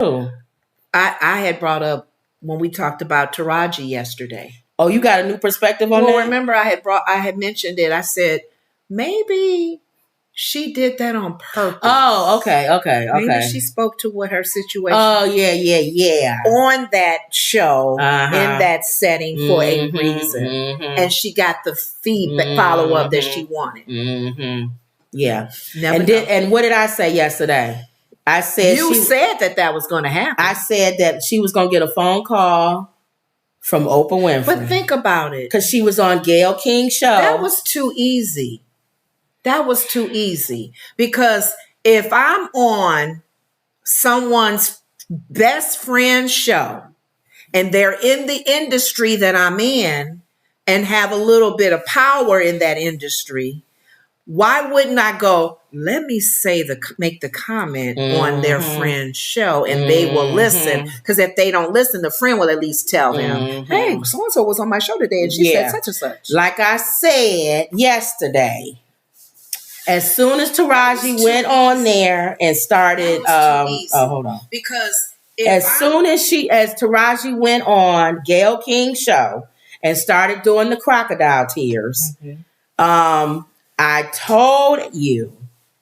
Oh. I had brought up when we talked about Taraji yesterday. Oh, you got a new perspective on Well, that? remember I had mentioned it. I said maybe she did that on purpose. Oh, okay. Maybe she spoke to what her situation. Oh, yeah. On that show, Uh-huh. in that setting for a reason, and she got the feedback follow up that she wanted. Yeah. Never and what did I say yesterday? I said you said that was going to happen. I said that she was going to get a phone call from Oprah Winfrey. But think about it, because she was on Gayle King's show. That was too easy. Because if I'm on someone's best friend's show and they're in the industry that I'm in and have a little bit of power in that industry, why wouldn't I go, let me make the comment on their friend's show and they will listen? Because if they don't listen, the friend will at least tell them, hey, so-and-so was on my show today and she said such and such. Like I said yesterday, as soon as Taraji went on there and started, hold on. Because soon as Taraji went on Gayle King's show and started doing the crocodile tears, I told you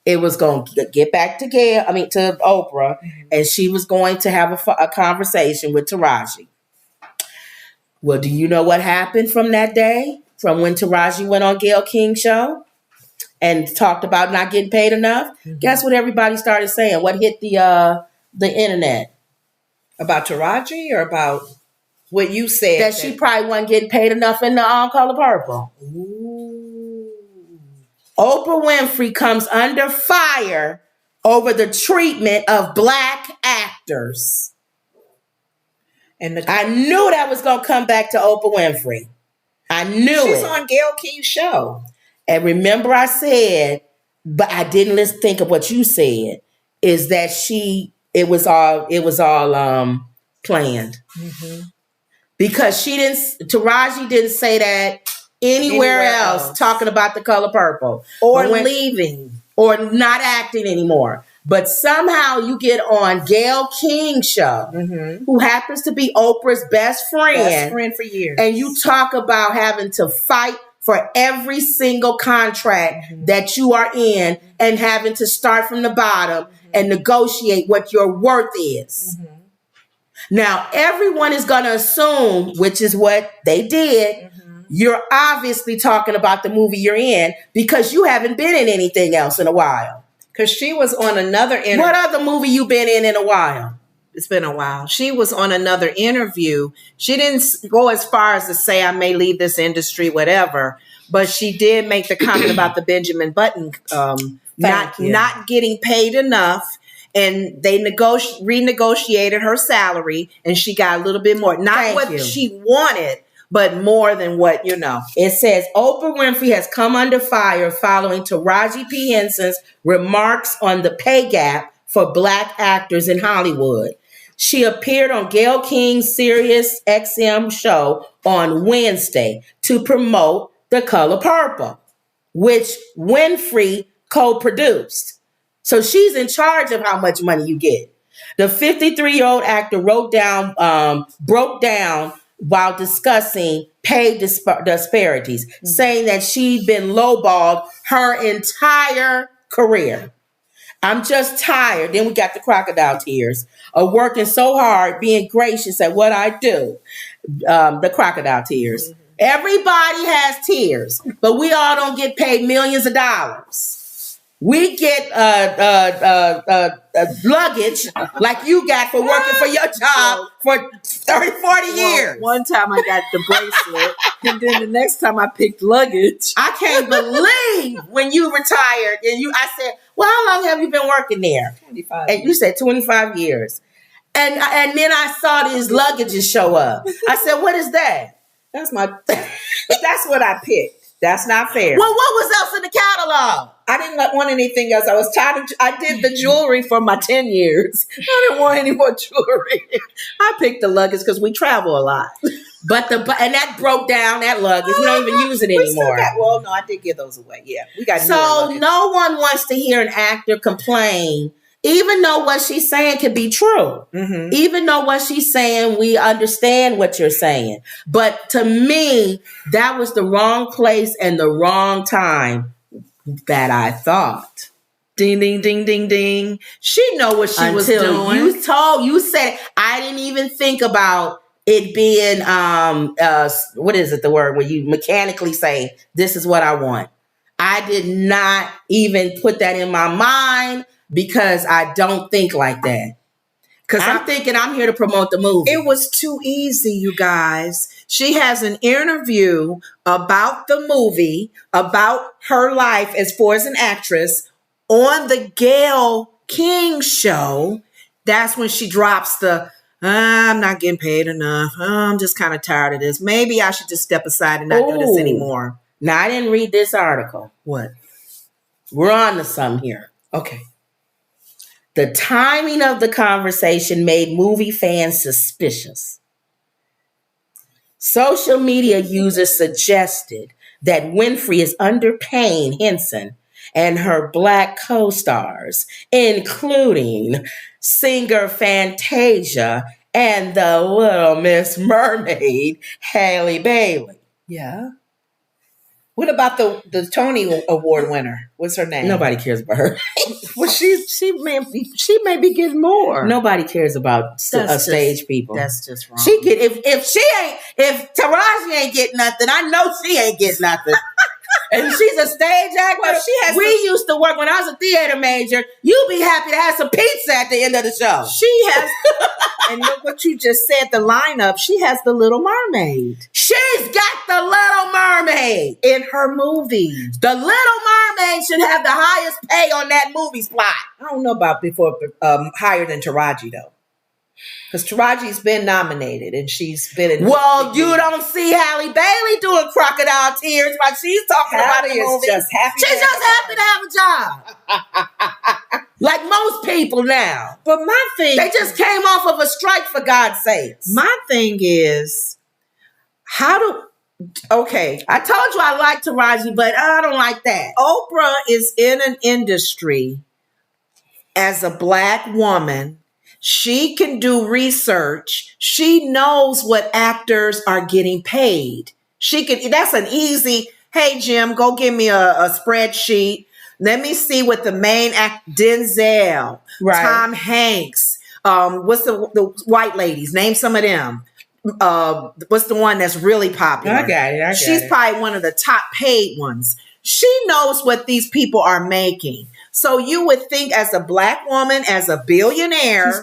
it was going to get back to Oprah, and she was going to have a conversation with Taraji. Well, do you know what happened from that day? From when Taraji went on Gayle King's show and talked about not getting paid enough? Guess what everybody started saying? What hit the internet? About Taraji or about what you said? That she probably wasn't getting paid enough in the Color Purple. Ooh. Oprah Winfrey comes under fire over the treatment of Black actors. And I knew that was going to come back to Oprah Winfrey. I knew She's on Gayle King's show. And remember I said, but I didn't think of what you said, is that it was all planned. Because Taraji didn't say that anywhere else talking about the Color Purple or leaving or not acting anymore. But somehow you get on Gayle King's show, who happens to be Oprah's best friend for years, and you talk about having to fight for every single contract that you are in and having to start from the bottom and negotiate what your worth is. Now, everyone is going to assume, which is what they did, you're obviously talking about the movie you're in because you haven't been in anything else in a while. Because she was on another interview. What other movie you been in a while? It's been a while. She was on another interview. She didn't go as far as to say, I may leave this industry, whatever. But she did make the comment about the Benjamin Button not getting paid enough. And they renegotiated her salary and she got a little bit more. Not what she wanted, but more than what, It says Oprah Winfrey has come under fire following Taraji P. Henson's remarks on the pay gap for Black actors in Hollywood. She appeared on Gayle King's Sirius XM show on Wednesday to promote The Color Purple, which Winfrey co-produced. So she's in charge of how much money you get. The 53-year-old actor broke down while discussing pay disparities, saying that she'd been lowballed her entire career. I'm just tired. Then we got the crocodile tears of working so hard, being gracious at what I do. The crocodile tears. Everybody has tears, but we all don't get paid millions of dollars. We get luggage like you got for working for your job for 30, 40 years. One time I got the bracelet, and then the next time I picked luggage. I can't believe when you retired and I said, well, how long have you been working there? 25 And you said 25 years. And then I saw these luggages show up. I said, what is that? That's what I picked. That's not fair. Well, what was else in the catalog? I didn't want anything else. I was tired of, I did the jewelry for my 10 years. I didn't want any more jewelry. I picked the luggage because we travel a lot. And that broke down, that luggage. We don't even use it anymore. No, I did give those away. Yeah. We got So no one wants to hear an actor complain even though what she's saying could be true, even though what she's saying, we understand what you're saying. But to me, that was the wrong place and the wrong time, that I thought. Ding, ding, ding, ding, ding. She know what she was doing. You said, I didn't even think about it being, what is it, the word where you mechanically say, this is what I want. I did not even put that in my mind, because I don't think like that. Because I'm thinking I'm here to promote the movie. It was too easy, you guys. She has an interview about the movie, about her life as far as an actress on the Gayle King show. That's when she drops the, I'm not getting paid enough. I'm just kind of tired of this. Maybe I should just step aside and not do this anymore. Now, I didn't read this article. What? We're on to something here. Okay. The timing of the conversation made movie fans suspicious. Social media users suggested that Winfrey is underpaying Henson and her Black co-stars, including singer Fantasia and the Little Miss Mermaid, Halle Bailey. Yeah. What about the Tony Award winner? What's her name? Nobody cares about her. Well, she may be getting more. Nobody cares about stage people. That's just wrong. She get if Taraji ain't get nothing, I know she ain't get nothing. And she's a stage actor. Well, we used to work when I was a theater major. You'd be happy to have some pizza at the end of the show. She has, and look what you just said, the lineup. She has the Little Mermaid. She's got the Little Mermaid in her movies. The Little Mermaid should have the highest pay on that movie's plot. I don't know about higher than Taraji though. Because Taraji's been nominated and she's been in. Well, you don't see Halle Bailey doing Crocodile Tears while she's talking about the movie. She's just happy to have a job. Like most people now. But my thing, they just came off of a strike, for God's sakes. My thing is, okay. I told you I like Taraji, but I don't like that. Oprah is in an industry as a Black woman. She can do research. She knows what actors are getting paid. That's an easy, hey, Jim, go give me a spreadsheet. Let me see what the main Denzel, right. Tom Hanks, what's the white ladies? Name some of them. What's the one that's really popular? I got it. She's probably one of the top paid ones. She knows what these people are making. So you would think, as a Black woman, as a billionaire,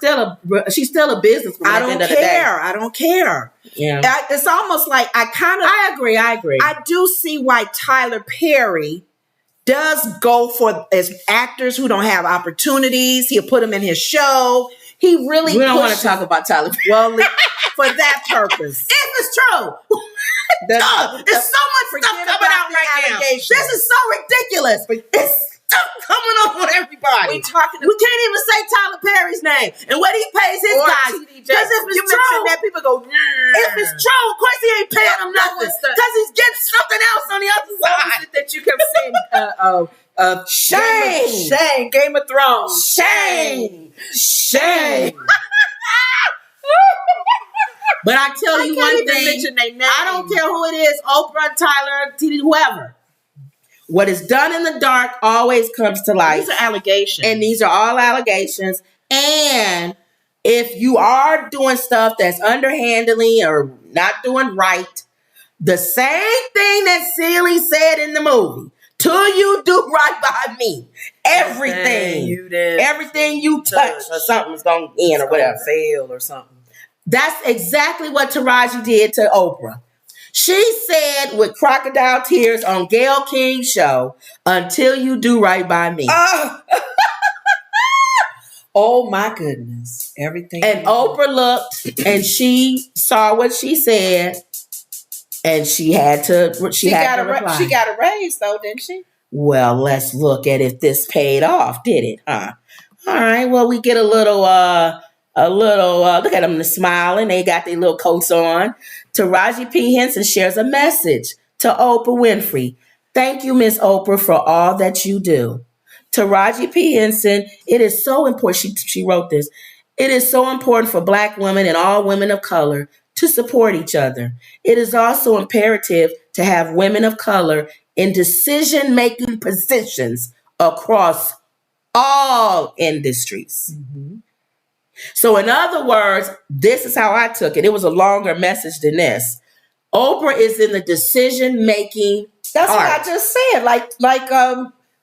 she's still a businesswoman. I don't care. Yeah, it's almost like I agree. I do see why Tyler Perry does go for as actors who don't have opportunities. He'll put them in his show. We don't want to talk about Tyler Perry. Well, for that purpose, if it's true. There's so much stuff coming out right now. This is so ridiculous. It's stuff coming on everybody. We can't even say Tyler Perry's name and what he pays his guys. Because if it's true, that people go. If it's true, of course he ain't paying them nothing. Because he's getting something else on the other side. That you kept saying. Shame. Game of Thrones. Shame. But I tell you one thing, I don't care who it is, Oprah, Tyler, TD, whoever. What is done in the dark always comes to light. These are allegations. And these are all allegations. And if you are doing stuff that's underhandedly or not doing right, the same thing that Celie said in the movie, till you do right by me, everything you touch or something's going to end or whatever. Fail or something. That's exactly what Taraji did to Oprah. She said with Crocodile Tears on Gayle King's show, until you do right by me. Oh my goodness. Everything. And Oprah looked and she saw what she said and she had to reply. She got a raise though, didn't she? Well, let's look at if this paid off, did it? Huh? All right. Well, we get a little, look at them smiling. They got their little coats on. Taraji P. Henson shares a message to Oprah Winfrey. Thank you, Miss Oprah, for all that you do. Taraji P. Henson, it is so important. She wrote this. It is so important for Black women and all women of color to support each other. It is also imperative to have women of color in decision-making positions across all industries. Mm-hmm. So in other words, this is how I took it. It was a longer message than this. Oprah is in the decision-making. That's part. what I just said.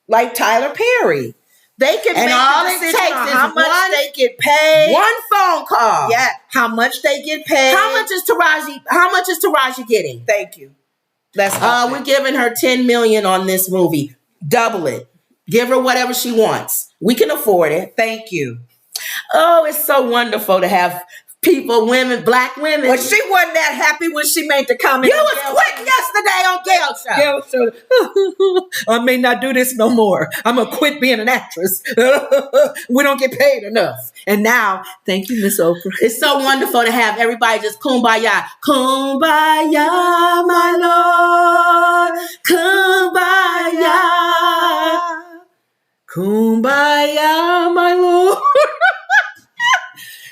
Like Tyler Perry. They can and make all the it decision takes on is how much they get paid. One phone call. Yeah, how much they get paid. How much is Taraji getting? Thank you. We're giving her $10 million on this movie. Double it. Give her whatever she wants. We can afford it. Thank you. Oh, it's so wonderful to have people, women, Black women. Well, she wasn't that happy when she made the comment. You was quick yesterday on Gail Show. I may not do this no more. I'm going to quit being an actress. We don't get paid enough. And now, thank you, Miss Oprah. It's so wonderful to have everybody just kumbaya. Kumbaya, my Lord. Kumbaya. Kumbaya, my Lord.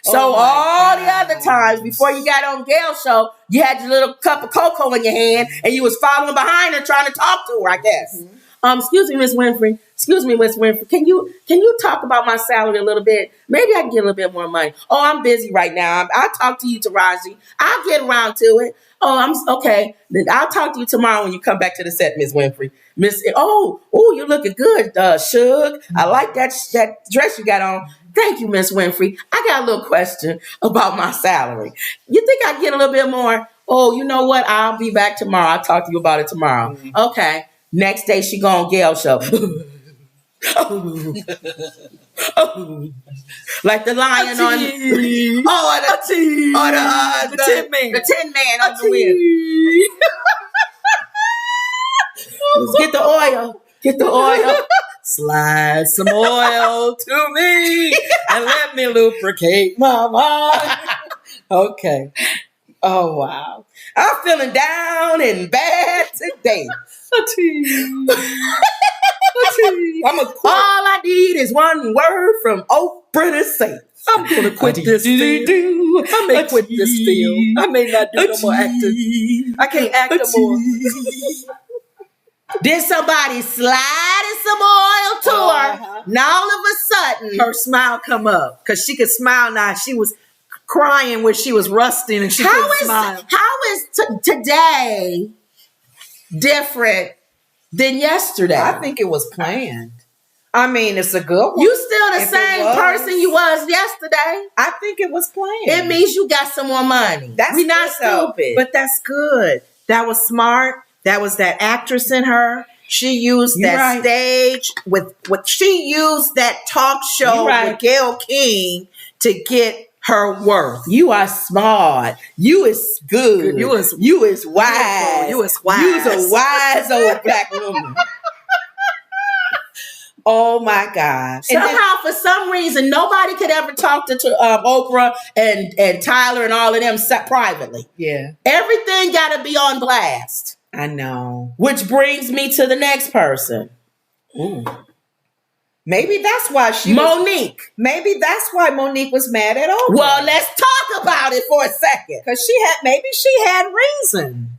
So all the other times before you got on Gail's show, you had your little cup of cocoa in your hand and you was following behind her trying to talk to her, I guess. Mm-hmm. Excuse me, Miss Winfrey. Can you talk about my salary a little bit? Maybe I can get a little bit more money. Oh, I'm busy right now. I'll talk to you, Taraji. I'll get around to it. Oh, I'm okay. Then I'll talk to you tomorrow when you come back to the set, Miss Winfrey. You're looking good, Suge. I like that dress you got on. Thank you, Miss Winfrey. I got a little question about my salary. You think I get a little bit more? Oh, you know what? I'll be back tomorrow. I'll talk to you about it tomorrow. Mm-hmm. Okay. Next day, she go on Gail's show. Like the lion on the Tin Man. The Tin Man on the wheel. Get the oil. Get the oil. Slide some oil to me and let me lubricate my mind. Okay. Oh, wow. I'm feeling down and bad today. All I need is one word from Oprah to say. I'm going to quit this field. I may quit this field. I may not do no more acting. I can't act no more. Did somebody slide some oil to her? Now all of a sudden, her smile come up because she could smile now. She was crying when she was rusting and she couldn't smile. How is today different than yesterday? I think it was planned. I mean, it's a good one. You still the same person you was yesterday. I think it was planned. It means you got some more money. We're not stupid. But that's good. That was smart. That was that actress in her. She used that stage with what she used that talk show with Gayle King to get her worth. You are smart. You is good. You is wise. You is wise. You's a wise old Black woman. Oh my gosh. Somehow, for some reason, nobody could ever talk to Oprah and Tyler and all of them privately. Yeah. Everything got to be on blast. I know. Which brings me to the next person. Ooh. Maybe that's why Monique. Maybe that's why Monique was mad at Oprah. Well, let's talk about it for a second. Because she had reason.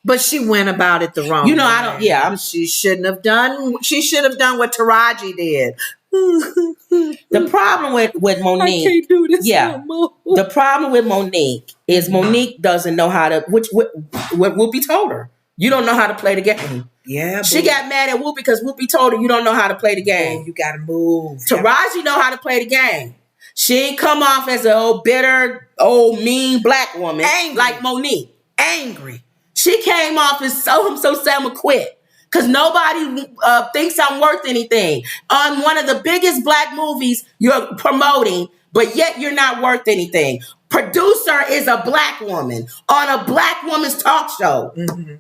But she went about it the wrong way. She shouldn't have done what Taraji did. The problem with Monique, I can't do this anymore. The problem with Monique is Monique doesn't know how to. What Whoopi told her, you don't know how to play the game. Yeah, she got mad at Whoopi because Whoopi told her you don't know how to play the game. Oh, you got to move. Taraji know how to play the game. She ain't come off as an old bitter, old mean Black woman like Monique. Angry. She came off as so Selma quit. Because nobody thinks I'm worth anything. On one of the biggest Black movies you're promoting, but yet you're not worth anything. Producer is a Black woman on a Black woman's talk show. Mm-hmm.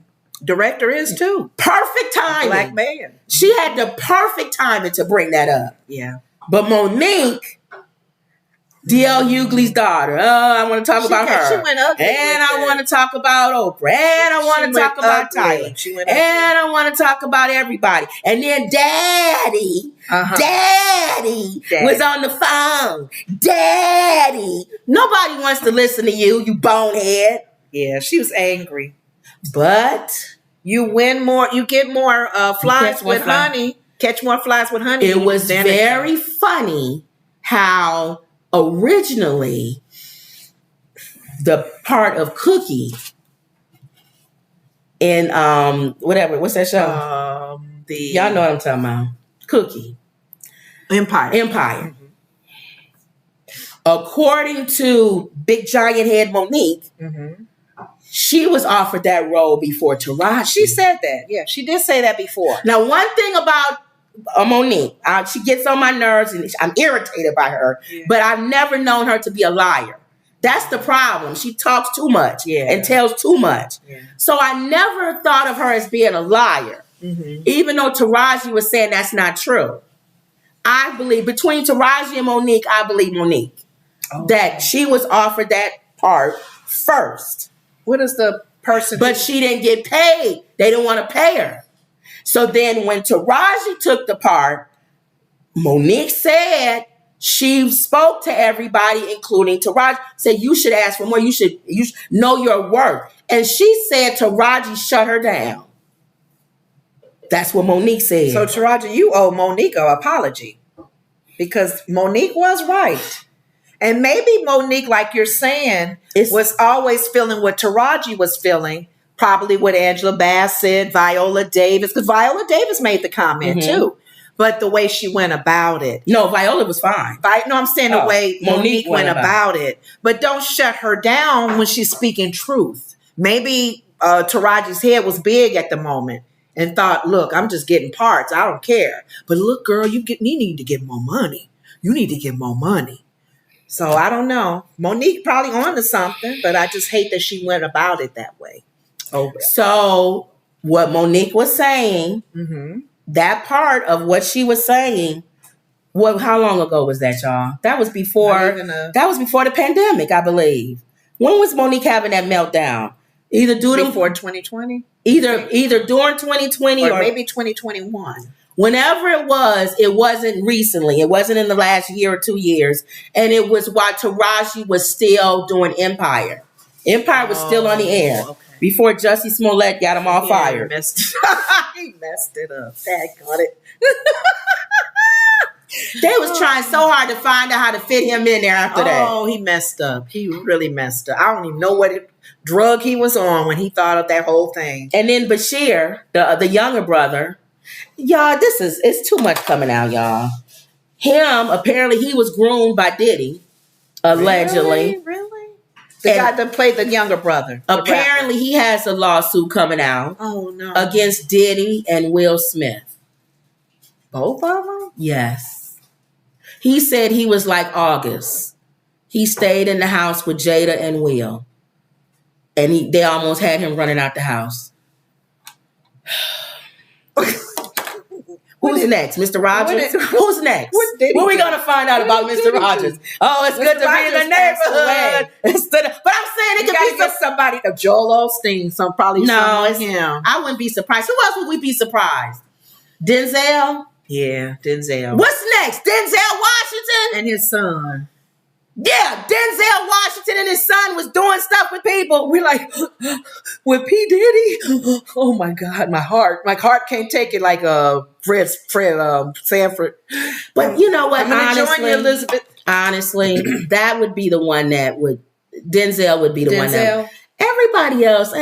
Director is too. Perfect timing. Black man. She had the perfect timing to bring that up. Yeah. But Monique, D.L. Hughley's daughter. Oh, I want to talk about her. She went ugly. And I want to talk about Oprah. And I want to talk about Tyler. And I want to talk about everybody. And then Daddy was on the phone. Daddy. Nobody wants to listen to you, you bonehead. Yeah, she was angry. But you win more. You get more flies with honey. Catch more flies with honey. It was very funny how originally the part of Cookie in what's that show? Y'all know what I'm talking about. Cookie. Empire. Mm-hmm. According to Big Giant Head Monique, she was offered that role before Taraji. She said that. Yeah, she did say that before. Now, one thing about Monique, she gets on my nerves and I'm irritated by her, but I've never known her to be a liar. That's the problem. She talks too much and tells too much. Yeah. So I never thought of her as being a liar, even though Taraji was saying that's not true. I believe between Taraji and Monique, I believe Monique that she was offered that part first. What is the person? But she didn't get paid. They didn't want to pay her. So then when Taraji took the part, Monique said she spoke to everybody, including Taraji, said you should ask for more. You should know your worth. And she said Taraji shut her down. That's what Monique said. So Taraji, you owe Monique an apology because Monique was right. And maybe Monique, like you're saying, was always feeling what Taraji was feeling, probably what Angela Bassett, Viola Davis, because Viola Davis made the comment too. But the way she went about it. No, Viola was fine. No, I'm saying the way Monique went about it. But don't shut her down when she's speaking truth. Maybe Taraji's head was big at the moment and thought, look, I'm just getting parts. I don't care. But look, girl, you need to get more money. You need to get more money. So I don't know. Monique probably on to something, but I just hate that she went about it that way. So what Monique was saying, that part of what she was saying, how long ago was that, y'all? That was before the pandemic, I believe. When was Monique having that meltdown? Before 2020? Either during 2020 or maybe 2021. Whenever it wasn't recently. It wasn't in the last year or 2 years. And it was while Taraji was still doing Empire. Empire was still on the air before Jussie Smollett got him all fired. He messed it up. Got it. They was trying so hard to find out how to fit him in there after that. Oh, he messed up. He really messed up. I don't even know what drug he was on when he thought of that whole thing. And then Bashir, the younger brother, y'all, it's too much coming out, y'all. Him, apparently he was groomed by Diddy, allegedly. Really? The guy that played the younger brother. Apparently he has a lawsuit coming out against Diddy and Will Smith. Both of them? Yes. He said he was like August. He stayed in the house with Jada and Will. And they almost had him running out the house. Who's next? Mr. Rogers? Who's next? What are we going to find out about Mr. Rogers? Oh, it's good to be in the neighborhood. But I'm saying it could be somebody, Joel Osteen, him. I wouldn't be surprised. Who else would we be surprised? Denzel? Yeah, Denzel. What's next? Denzel Washington? And his son. Yeah, Denzel Washington and his son was doing stuff with people. We're like, with P. Diddy? Oh my God, my heart can't take it like Fred Sanford. But you know what? Honestly, Elizabeth. Honestly, that would be the one Denzel would be the one that. Everybody else,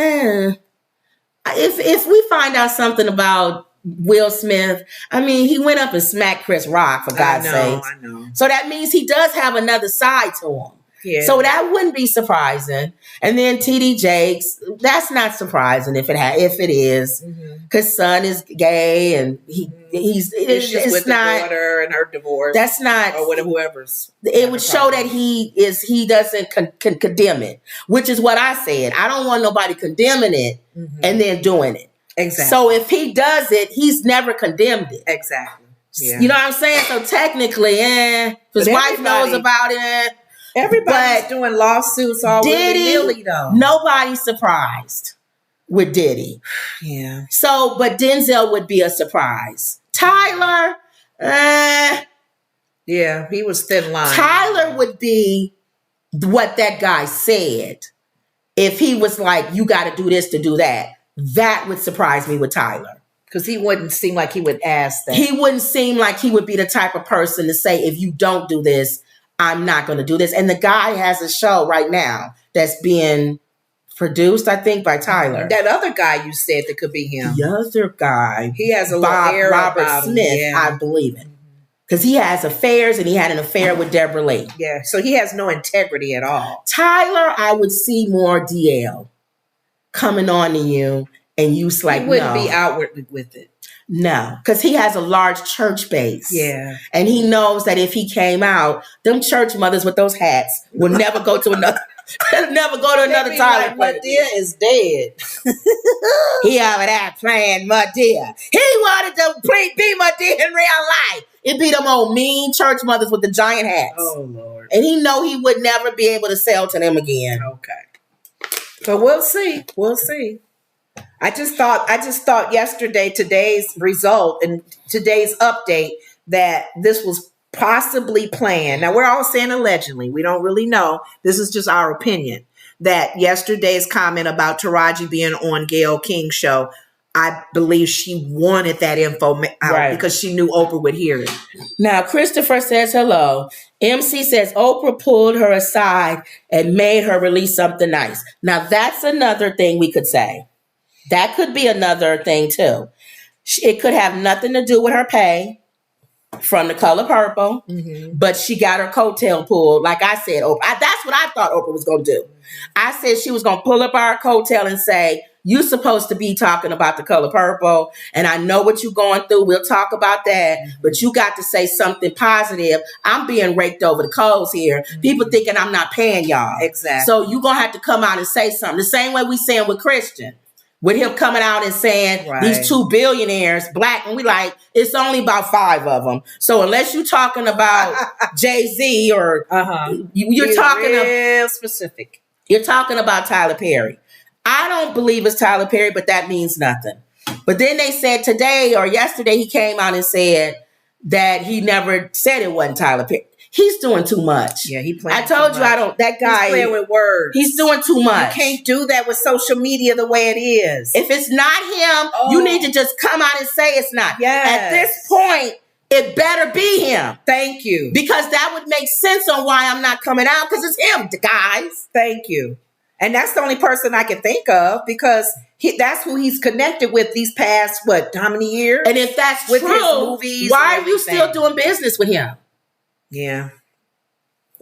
if we find out something about Will Smith, I mean, he went up and smacked Chris Rock, for God's sake. I know. So that means he does have another side to him. Yeah. So that wouldn't be surprising. And then TD Jakes, that's not surprising if it is, because son is gay and it's with not, the daughter and her divorce. That's not, or whatever, whoever's. It would show that he doesn't condemn it, which is what I said. I don't want nobody condemning it and then doing it. Exactly. So if he does it, he's never condemned it. Exactly. Yeah. You know what I'm saying? So technically, his wife knows about it. Everybody's doing lawsuits all willy-nilly, though. Nobody's surprised with Diddy. Yeah. So, but Denzel would be a surprise. Tyler, yeah, he was thin line. Tyler would be what that guy said. If he was like, you got to do this to do that, that would surprise me with Tyler. Because he wouldn't seem like he would ask that. He wouldn't seem like he would be the type of person to say, if you don't do this, I'm not going to do this. And the guy has a show right now that's being produced, I think, by Tyler. That other guy you said that could be him. The other guy. He has a little air Robert about Smith, him. Yeah. I believe it. Because he has affairs, and he had an affair with Deborah Lee. Yeah, so he has no integrity at all. Tyler, I would see more DL coming on to you, and you like, he wouldn't be outwardly with it. No, because he has a large church base. Yeah. And he knows that if he came out, them church mothers with those hats would never go to another Tyler. Like, Madea is dead. He over there playing Madea. He wanted to be Madea in real life. It'd be them old mean church mothers with the giant hats. Oh, Lord. And he know he would never be able to sell to them again. Okay. So we'll see. We'll see. I just thought yesterday, today's result and today's update, that this was possibly planned. Now, we're all saying allegedly. We don't really know. This is just our opinion. That yesterday's comment about Taraji being on Gayle King's show, I believe she wanted that info out because she knew Oprah would hear it. Now, Christopher says hello. MC says Oprah pulled her aside and made her release something nice. Now, that's another thing we could say. That could be another thing, too. It could have nothing to do with her pay from The Color Purple, but she got her coattail pulled. Like I said, Oprah. That's what I thought Oprah was going to do. I said she was going to pull up our coattail and say, you're supposed to be talking about The Color Purple, and I know what you're going through. We'll talk about that, but you got to say something positive. I'm being raked over the coals here. People thinking I'm not paying y'all. Exactly. So you're going to have to come out and say something. The same way we saying with Christian. With him coming out and saying these 2 billionaires, black, and we like, it's only about 5 of them. So unless you're talking about Jay-Z or you're talking real specific. You're talking about Tyler Perry. I don't believe it's Tyler Perry, but that means nothing. But then they said today or yesterday he came out and said that he never said it wasn't Tyler Perry. He's doing too much. Yeah, he playing. I told you I don't. That guy. He's playing with words. He's doing too much. You can't do that with social media the way it is. If it's not him, you need to just come out and say it's not. Yes. At this point, it better be him. Thank you. Because that would make sense on why I'm not coming out, because it's him, guys. Thank you. And that's the only person I can think of, because that's who he's connected with these past, how many years? And if that's with true, his movies, why are you still doing business with him? Yeah.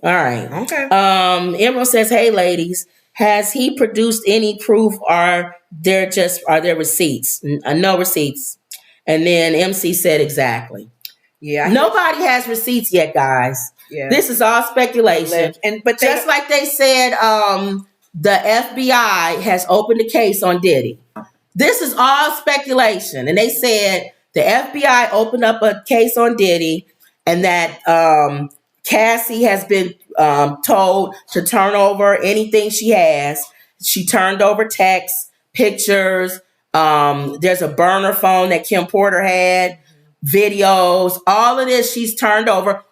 All right. Okay. Emerald says, hey, ladies, has he produced any proof, or are there receipts? No receipts. And then MC said exactly. Yeah. Nobody has receipts yet, guys. Yeah. This is all speculation. But just like they said, the FBI has opened a case on Diddy. This is all speculation. And they said the FBI opened up a case on Diddy, and that Cassie has been told to turn over anything she has. She turned over texts, pictures. There's a burner phone that Kim Porter had, videos. All of this she's turned over,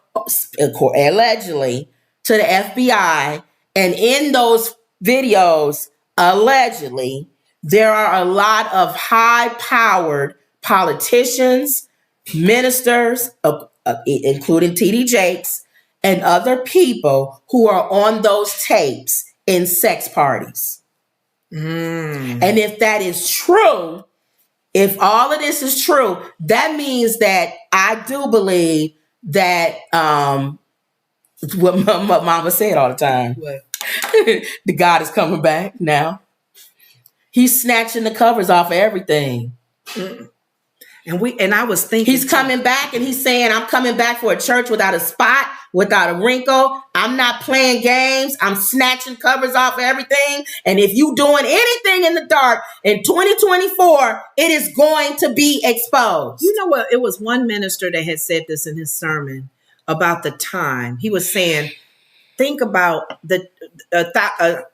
allegedly, to the FBI. And in those videos, allegedly, there are a lot of high-powered politicians, ministers, including T.D. Jakes, and other people who are on those tapes in sex parties. And if that is true, if all of this is true, that means that I do believe that what my mama said all the time. What? The God is coming back now. He's snatching the covers off of everything. And I was thinking he's coming back, and he's saying, I'm coming back for a church without a spot, without a wrinkle. I'm not playing games. I'm snatching covers off of everything. And if you doing anything in the dark in 2024, it is going to be exposed. You know what? It was one minister that had said this in his sermon about the time. He was saying, think about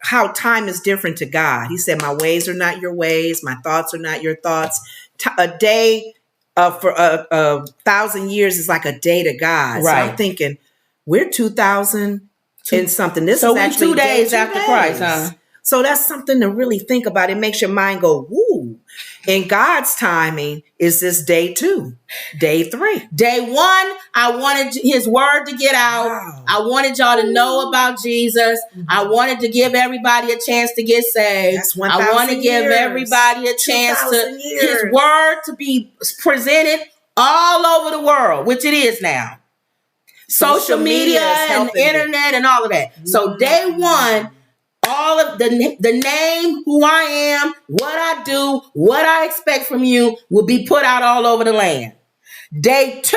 how time is different to God. He said, my ways are not your ways. My thoughts are not your thoughts. A day for 1,000 years is like a day to God. Right. So I'm thinking we're 2000 and something. This So is we actually 2 days 2 after days. Christ, huh? So that's something to really think about. It makes your mind go, woo. In God's timing is this day 2, day 3. Day 1, I wanted his word to get out. Wow. I wanted y'all to know about Jesus. I wanted to give everybody a chance to get saved. That's 1,000 I want to give years. everybody a chance to 2,000 years. his word to be presented all over the world, which it is now. Social media and internet and all of that. So day 1, all of the name, who I am, what I do, what I expect from you will be put out all over the land. Day 2,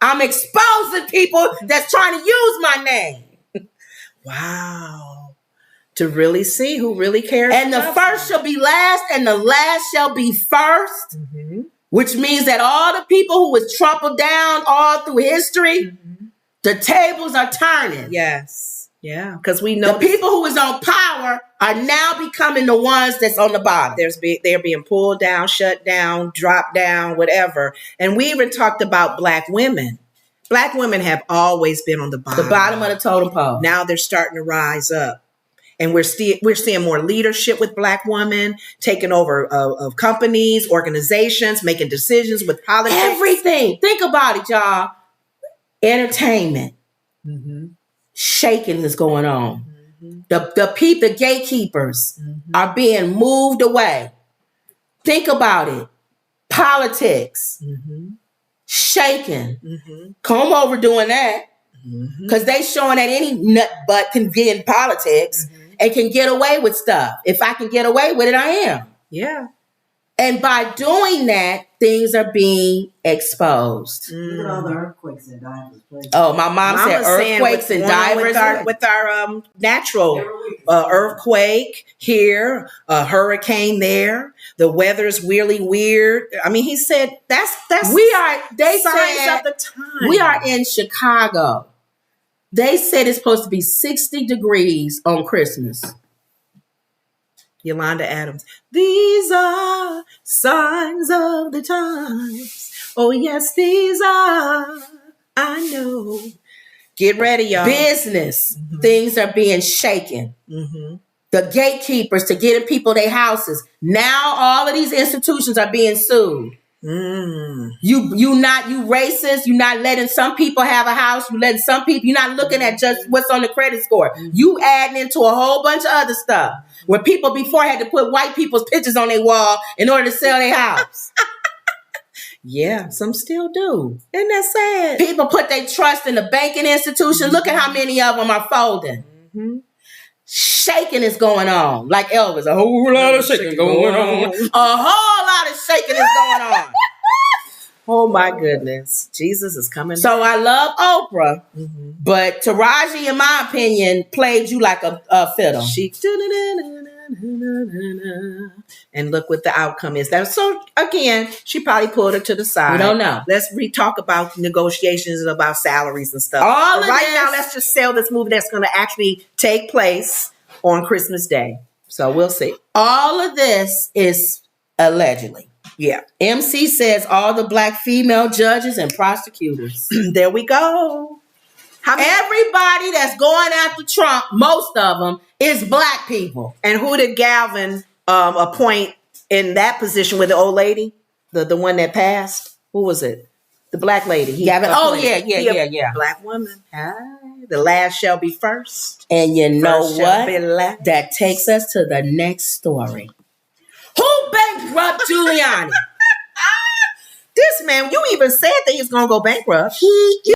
I'm exposing people that's trying to use my name. Wow. To really see who really cares. And the first shall be last and the last shall be first, which means that all the people who was trampled down all through history, the tables are turning. Yes. Yeah, because we know the people who is on power are now becoming the ones that's on the bottom. They're being pulled down, shut down, dropped down, whatever. And we even talked about Black women. Black women have always been on the bottom. The bottom of the totem pole. Now they're starting to rise up. And we're seeing more leadership with Black women, taking over of companies, organizations, making decisions with politics. Everything. Think about it, y'all. Entertainment. Shaking is going on. The gatekeepers are being moved away. Think about it. Politics. Shaking. Come over doing that. Because they showing that any nut butt can get in politics and can get away with stuff. If I can get away with it, I am. Yeah. And by doing that, things are being exposed. Look at all the earthquakes and divers. Oh, my mom said earthquakes and divers. With our natural earthquake here, a hurricane there. The weather's really weird. I mean, he said that's they signs said of the time. We are in Chicago. They said it's supposed to be 60 degrees on Christmas. Yolanda Adams. These are signs of the times. Oh, yes, these are. I know. Get ready, y'all. Business. Things are being shaken. The gatekeepers to getting people their houses. Now all of these institutions are being sued. You racist. You're not letting some people have a house. You letting some people. You're not looking at just what's on the credit score. You adding into a whole bunch of other stuff. Where people before had to put white people's pictures on their wall in order to sell their house. Yeah, some still do. Isn't that sad? People put their trust in the banking institution. Look at how many of them are folding. Shaking is going on. Like Elvis, a whole lot of shaking going on. A whole lot of shaking is going on. Oh my goodness. Jesus is coming. So I love Oprah, but Taraji, in my opinion, played you like a fiddle. She and look what the outcome is. So again, she probably pulled her to the side. We don't know. Let's talk about negotiations and about salaries and stuff. Now, let's just sell this movie that's going to actually take place on Christmas Day. So we'll see. All of this is allegedly. Yeah. MC says all the Black female judges and prosecutors. There we go. Everybody that's going after Trump, most of them, is Black people. And who did Galvin appoint in that position with the old lady? The one that passed? Who was it? The Black lady. Gavin. Oh, yeah. Black woman. The last shall be first. And you know what? What? That takes us to the next story. Who bankrupt Giuliani? This man, you even said that he's going to go bankrupt. He